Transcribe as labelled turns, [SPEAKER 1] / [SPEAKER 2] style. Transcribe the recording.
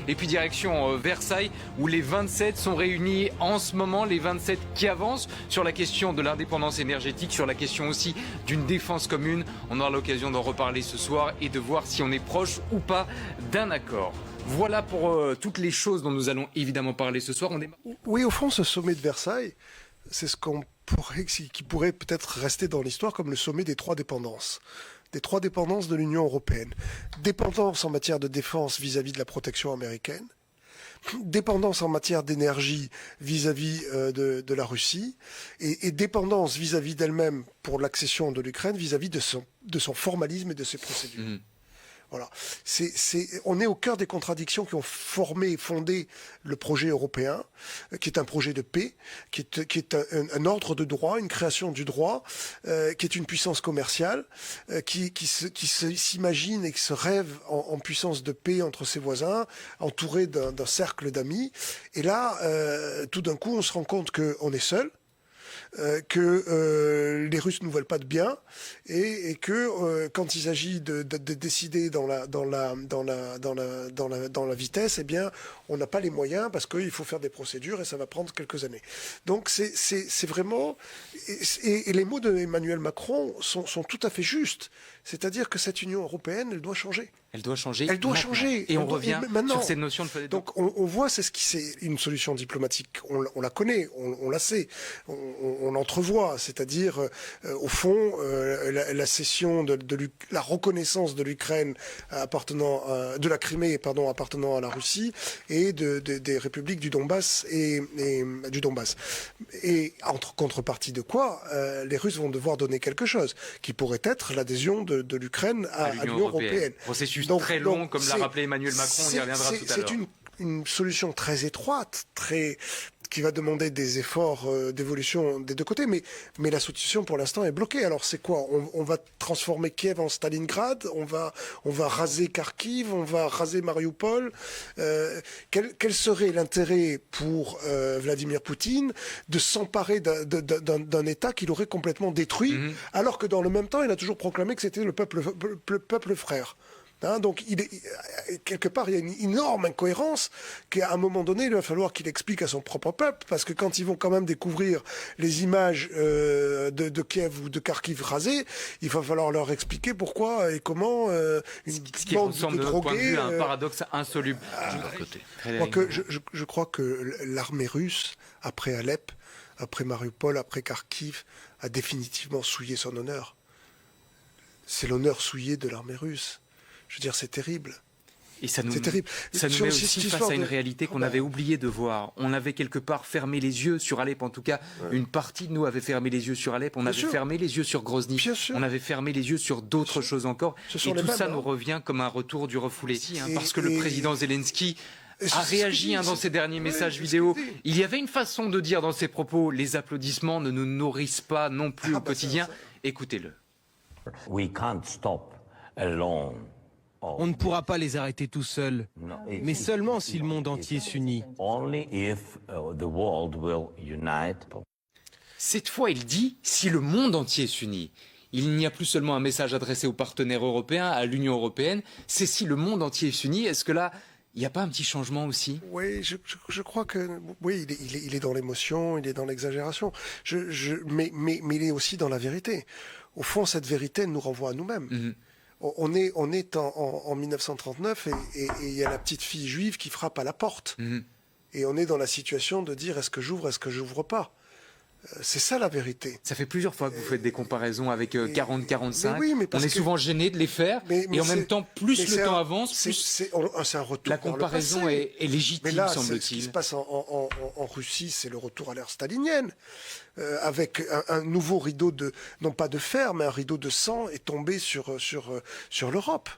[SPEAKER 1] Et puis direction Versailles, où les 27 sont réunis en ce moment, les 27 qui avancent sur la question de l'indépendance énergétique, sur la question aussi d'une défense commune. On aura l'occasion d'en reparler ce soir et de voir si on est proche ou pas d'un accord. Voilà pour toutes les choses dont nous allons évidemment parler ce soir.
[SPEAKER 2] Oui, au fond, ce sommet de Versailles, c'est ce qui pourrait peut-être rester dans l'histoire comme le sommet des trois dépendances. Des trois dépendances de l'Union européenne. Dépendance en matière de défense vis-à-vis de la protection américaine. Dépendance en matière d'énergie vis-à-vis de la Russie. Et dépendance vis-à-vis d'elle-même pour l'accession de l'Ukraine vis-à-vis de son formalisme et de ses procédures. Voilà. On est au cœur des contradictions qui ont fondé le projet européen, qui est un projet de paix, qui est un ordre de droit, une création du droit, qui est une puissance commerciale, qui s'imagine et qui se rêve en puissance de paix entre ses voisins, entouré d'un cercle d'amis. Et là, tout d'un coup, on se rend compte qu'on est seul. Que les Russes ne veulent pas de bien et que quand il s'agit de décider dans la vitesse, eh bien, on n'a pas les moyens parce qu'il faut faire des procédures et ça va prendre quelques années. Donc c'est vraiment et les mots d'Emmanuel Macron sont tout à fait justes. C'est-à-dire que cette Union européenne, elle doit changer.
[SPEAKER 1] Elle doit changer.
[SPEAKER 2] Elle doit changer.
[SPEAKER 1] Et on revient sur cette notion de...
[SPEAKER 2] Donc on voit, c'est une solution diplomatique. On la connaît, on la sait, on l'entrevoit. C'est-à-dire, au fond, la cession la reconnaissance de l'Ukraine de la Crimée, appartenant à la Russie et des républiques du Donbass et du Donbass. Et entre contrepartie de quoi, les Russes vont devoir donner quelque chose, qui pourrait être l'adhésion de l'Ukraine à l'Union européenne.
[SPEAKER 1] Processus très long, comme l'a rappelé Emmanuel Macron, on y reviendra tout à l'heure.
[SPEAKER 2] C'est une solution très étroite, qui va demander des efforts d'évolution des deux côtés, mais la solution pour l'instant est bloquée. Alors c'est quoi ? On va transformer Kiev en Stalingrad, on va raser Kharkiv, on va raser Mariupol. Quel serait l'intérêt pour Vladimir Poutine de s'emparer d'un État qu'il aurait complètement détruit, alors que dans le même temps, il a toujours proclamé que c'était le peuple frère. Donc, quelque part, il y a une énorme incohérence qu'à un moment donné, il va falloir qu'il explique à son propre peuple, parce que quand ils vont quand même découvrir les images de Kiev ou de Kharkiv rasées, il va falloir leur expliquer pourquoi et comment
[SPEAKER 1] ce qui ressemble de notre point de vue à un paradoxe insoluble.
[SPEAKER 2] Je crois que l'armée russe, après Alep, après Mariupol, après Kharkiv, a définitivement souillé son honneur. C'est l'honneur souillé de l'armée russe. Je veux dire, c'est terrible.
[SPEAKER 1] Et ça nous met aussi face à une réalité qu'on avait oublié de voir. On avait quelque part fermé les yeux sur Alep, en tout cas, une partie de nous avait fermé les yeux sur Alep, on avait fermé les yeux sur Grozny, on avait fermé les yeux sur d'autres choses encore. Et tout ça nous revient comme un retour du refoulé. Parce que le président Zelensky a réagi dans ses derniers messages vidéo. Il y avait une façon de dire dans ses propos, les applaudissements ne nous nourrissent pas non plus au quotidien. Écoutez-le.
[SPEAKER 3] We can't stop alone.
[SPEAKER 4] On ne pourra pas les arrêter tout seul, mais seulement si le monde entier s'unit.
[SPEAKER 1] Cette fois, il dit si le monde entier s'unit. Il n'y a plus seulement un message adressé aux partenaires européens, à l'Union européenne, c'est si le monde entier s'unit. Est-ce que là, il n'y a pas un petit changement aussi ?
[SPEAKER 2] Oui, je crois que oui, il est dans l'émotion, il est dans l'exagération. Mais il est aussi dans la vérité. Au fond, cette vérité nous renvoie à nous-mêmes. On est en 1939 et il y a la petite fille juive qui frappe à la porte. Et on est dans la situation de dire est-ce que j'ouvre pas ? C'est ça la vérité.
[SPEAKER 1] Ça fait plusieurs fois que vous faites des comparaisons avec 40-45.
[SPEAKER 2] Oui,
[SPEAKER 1] on est souvent gêné de les faire. Et en même temps, plus le temps avance, plus
[SPEAKER 2] c'est un retour
[SPEAKER 1] la comparaison est légitime,
[SPEAKER 2] mais là,
[SPEAKER 1] semble-t-il.
[SPEAKER 2] Ce qui se passe en Russie, c'est le retour à l'ère stalinienne. Avec un nouveau rideau non pas de fer, mais un rideau de sang est tombé sur l'Europe.